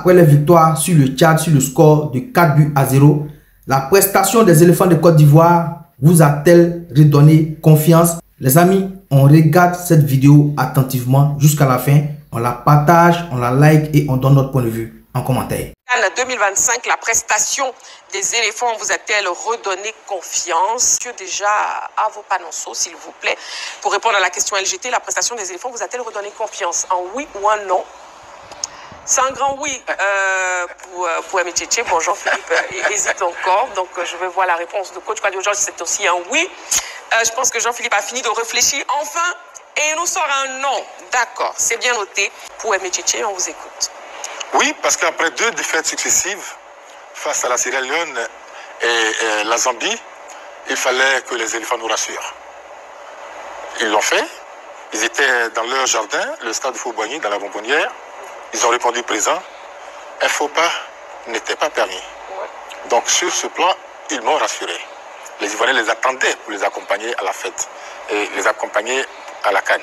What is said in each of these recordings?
après les victoires sur le Tchad sur le score de 4-0, la prestation des éléphants de Côte d'Ivoire vous a-t-elle redonné confiance? Les amis, on regarde cette vidéo attentivement jusqu'à la fin, on la partage, on la like et on donne notre point de vue en commentaire. En 2025, la prestation des éléphants vous a-t-elle redonné confiance? Monsieur déjà à vos panonceaux, s'il vous plaît. Pour répondre à la question LGT, la prestation des éléphants vous a-t-elle redonné confiance? En oui ou en non? C'est un grand oui pour Aimé Tchétché. Bon, Jean-Philippe hésite encore, donc je vais voir la réponse de coach Kwadio George, c'est aussi un oui. Je pense que Jean-Philippe a fini de réfléchir enfin et il nous sort un non. D'accord, c'est bien noté. Pour Aimé Tchétché, on vous écoute. Oui, parce qu'après 2 défaites successives face à la Sierra Leone et la Zambie, il fallait que les éléphants nous rassurent. Ils l'ont fait. Ils étaient dans leur jardin, le stade Fauboigny, dans la bonbonnière. Ils ont répondu présent. Un faux pas n'était pas permis. Donc sur ce plan, ils m'ont rassuré. Les Ivoiriens les attendaient pour les accompagner à la fête et les accompagner à la CAN.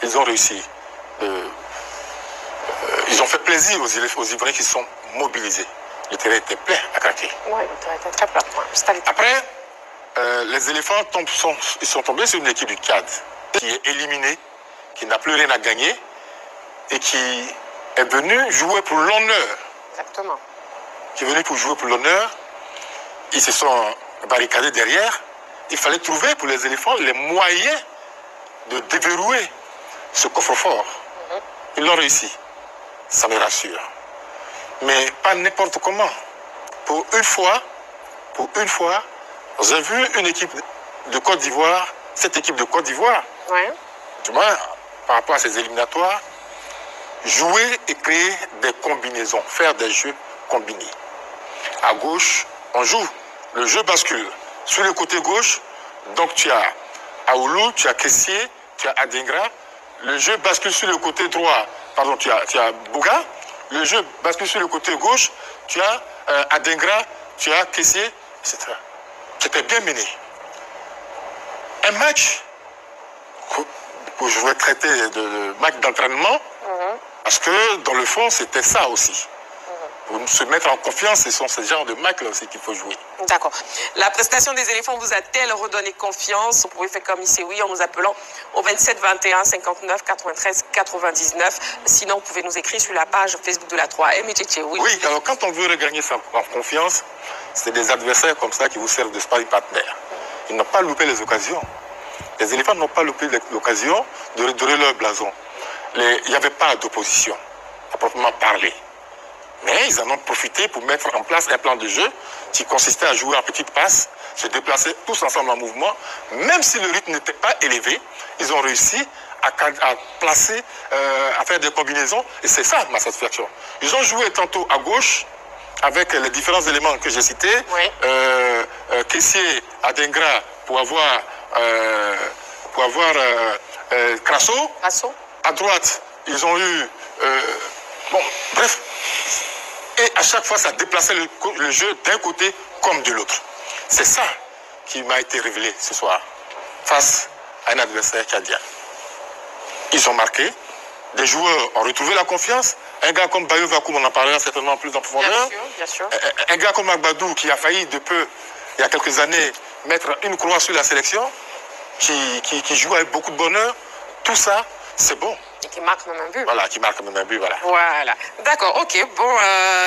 Ils ont réussi. Ils ont fait plaisir aux Ivoiriens qui sont mobilisés. Le terrain était plein à craquer. Oui, le terrain était très plein. Après, les éléphants ils sont tombés sur une équipe du Tchad qui est éliminée, qui n'a plus rien à gagner et qui est venue jouer pour l'honneur. Exactement. Qui est venue pour jouer pour l'honneur. Ils se sont barricadés derrière. Il fallait trouver pour les éléphants les moyens de déverrouiller ce coffre-fort. Ils l'ont réussi. Ça me rassure. Mais pas n'importe comment. Pour une fois, j'ai vu une équipe de Côte d'Ivoire, cette équipe de Côte d'Ivoire, tu vois, par rapport à ces éliminatoires, jouer et créer des combinaisons, faire des jeux combinés. À gauche, on joue, le jeu bascule. Sur le côté gauche, donc tu as Aoulou, tu as Kessié, tu as Adingra. Le jeu bascule sur le côté droit, pardon, tu as Bouga. Le jeu bascule sur le côté gauche, tu as Adingra, tu as Kessié, etc. C'était bien mené. Un match que je vais traiter de match d'entraînement, parce que dans le fond, c'était ça aussi. Pour se mettre en confiance, ce sont ce genre de match-là aussi qu'il faut jouer. D'accord. La prestation des éléphants vous a-t-elle redonné confiance? Vous pouvez faire comme ici, oui, en nous appelant au 27 21 59 93 99. Sinon, vous pouvez nous écrire sur la page Facebook de la 3 Aimé Tchétché. Oui. Oui, alors quand on veut regagner sa confiance, c'est des adversaires comme ça qui vous servent de sparring partner. Ils n'ont pas loupé les occasions. Les éléphants n'ont pas loupé l'occasion de redorer leur blason. Il n'y avait pas d'opposition, à proprement parler. Mais ils en ont profité pour mettre en place un plan de jeu qui consistait à jouer en petites passes, se déplacer tous ensemble en mouvement. Même si le rythme n'était pas élevé, ils ont réussi à placer, à faire des combinaisons. Et c'est ça ma satisfaction. Ils ont joué tantôt à gauche, avec les différents éléments que j'ai cités. Kessié, Adingra, pour avoir Crasso. À droite, ils ont eu... bon, bref. Et à chaque fois, ça déplaçait le jeu d'un côté comme de l'autre. C'est ça qui m'a été révélé ce soir, face à un adversaire tchadien. Ils ont marqué, des joueurs ont retrouvé la confiance. Un gars comme Bayo Vakoum, on en parlera certainement plus en profondeur. Bien sûr. Un gars comme Agbadou, qui a failli de peu, il y a quelques années, mettre une croix sur la sélection, qui joue avec beaucoup de bonheur. Tout ça, c'est bon. Et qui marque même un but. Voilà, qui marque même un but, voilà. Voilà. D'accord, ok. Bon,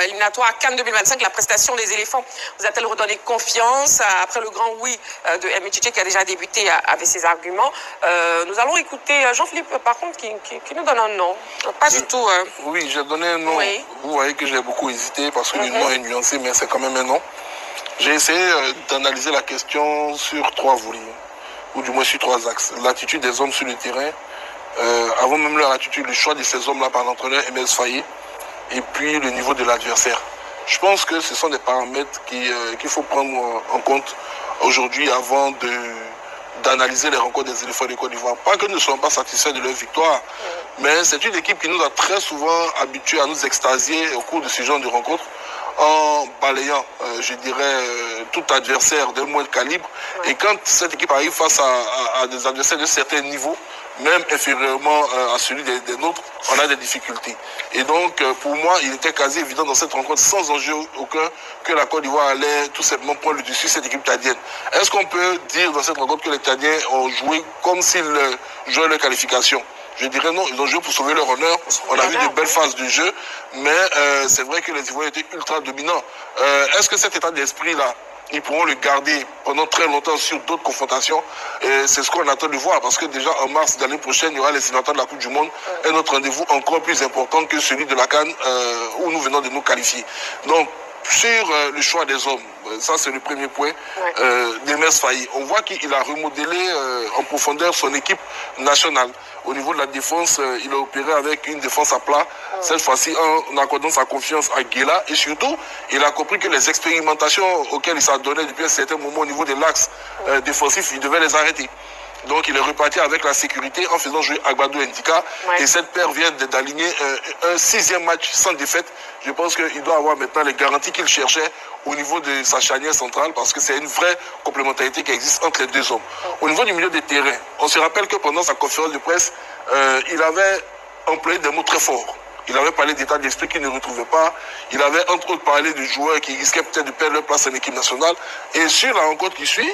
éliminatoire CAN 2025, la prestation des éléphants vous a-t-elle redonné confiance après le grand oui de Aimé Tchétché qui a déjà débuté avec ses arguments? Nous allons écouter Jean-Philippe, par contre, qui nous donne un non. Pas du tout. Oui, j'ai donné un non. Oui. Vous voyez que j'ai beaucoup hésité parce que le non est nuancé, mais c'est quand même un non. J'ai essayé d'analyser la question sur 3 volets, ou du moins sur 3 axes. L'attitude des hommes sur le terrain, avant même leur attitude, le choix de ces hommes-là par l'entraîneur Aimé Faye, et puis le niveau de l'adversaire. Je pense que ce sont des paramètres qu'il faut prendre en compte aujourd'hui avant d'analyser les rencontres des éléphants de Côte d'Ivoire. Pas que nous ne soyons pas satisfaits de leur victoire, mais c'est une équipe qui nous a très souvent habitués à nous extasier au cours de ce genre de rencontres, en balayant, je dirais, tout adversaire de moins de calibre. Et quand cette équipe arrive face à des adversaires de certains niveaux, même inférieurement à celui des nôtres, on a des difficultés. Et donc, pour moi, il était quasi évident dans cette rencontre, sans enjeu aucun, que la Côte d'Ivoire allait tout simplement prendre le dessus cette équipe tchadienne. Est-ce qu'on peut dire dans cette rencontre que les Tchadiens ont joué comme s'ils jouaient leur qualification? Je dirais non, ils ont joué pour sauver leur honneur. On a vu de belles phases de jeu, mais c'est vrai que les Ivoiriens étaient ultra dominants. Est-ce que cet état d'esprit-là, ils pourront le garder pendant très longtemps sur d'autres confrontations? C'est ce qu'on attend de voir, parce que déjà en mars de l'année prochaine, il y aura les éliminatoires de la Coupe du Monde, un autre rendez-vous encore plus important que celui de la CAN où nous venons de nous qualifier. Donc, sur le choix des hommes, ça c'est le premier point d'Emers Faye. On voit qu'il a remodelé en profondeur son équipe nationale. Au niveau de la défense, il a opéré avec une défense à plat, cette fois-ci en accordant sa confiance à Guela. Et surtout, il a compris que les expérimentations auxquelles il s'adonnait depuis un certain moment au niveau de l'axe défensif, il devait les arrêter. Donc il est reparti avec la sécurité en faisant jouer Agbadou Ndika. Et cette paire vient d'aligner un 6e match sans défaite. Je pense qu'il doit avoir maintenant les garanties qu'il cherchait au niveau de sa charnière centrale, parce que c'est une vraie complémentarité qui existe entre les deux hommes. Au niveau du milieu des terrains, on se rappelle que pendant sa conférence de presse, il avait employé des mots très forts. Il avait parlé d'état d'esprit qu'il ne retrouvait pas. Il avait entre autres parlé de joueurs qui risquaient peut-être de perdre leur place en équipe nationale. Et sur la rencontre qui suit,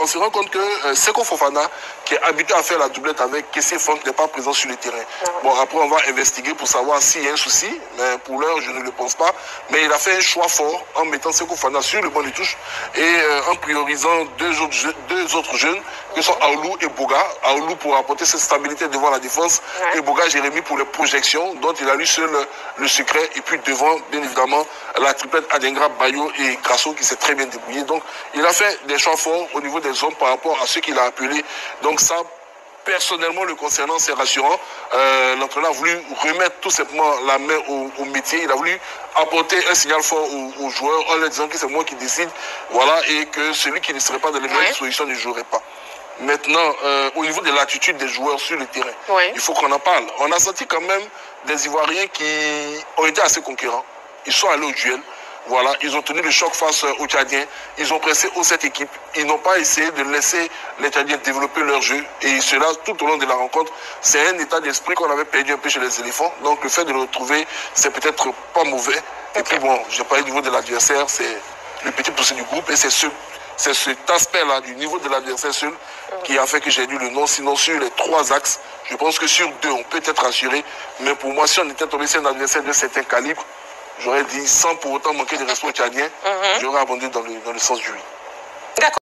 on se rend compte que Seko Fofana, qui est habitué à faire la doublette avec Kessé Fonk, n'est pas présent sur le terrain. Bon, après on va investiguer pour savoir s'il y a un souci, mais pour l'heure je ne le pense pas. Mais il a fait un choix fort en mettant Seko Fofana sur le banc de touche et en priorisant deux autres jeunes, que sont Aoulou et Boga. Aoulou pour apporter cette stabilité devant la défense et Boga Jérémy pour les projections, dont il a lu seul le secret. Et puis devant, bien évidemment, la triplette Adengra, Bayo et Grasso qui s'est très bien débrouillé. Donc il a fait des choix forts au niveau des hommes par rapport à ceux qu'il a appelés. Donc ça, personnellement, le concernant, c'est rassurant. L'entraîneur a voulu remettre tout simplement la main au métier. Il a voulu apporter un signal fort aux joueurs en leur disant que c'est moi qui décide. Voilà, et que celui qui ne serait pas dans les meilleures dispositions ne jouerait pas. Maintenant, au niveau de l'attitude des joueurs sur le terrain, il faut qu'on en parle. On a senti quand même des Ivoiriens qui ont été assez conquérants. Ils sont allés au duel. Voilà, ils ont tenu le choc face aux Tchadiens. Ils ont pressé haut cette équipe. Ils n'ont pas essayé de laisser les Tchadiens développer leur jeu. Et cela, tout au long de la rencontre, c'est un état d'esprit qu'on avait perdu un peu chez les éléphants. Donc le fait de le retrouver, c'est peut-être pas mauvais. Et puis bon, je parle du niveau de l'adversaire, c'est le petit poussé du groupe. Et c'est cet aspect-là du niveau de l'adversaire seul qui a fait que j'ai lu le nom. Sinon, sur les 3 axes, je pense que sur 2, on peut être assuré. Mais pour moi, si on était tombé sur un adversaire de certain calibre, j'aurais dit, sans pour autant manquer de respect aux Tchadiens, j'aurais abondé dans le sens du oui. D'accord.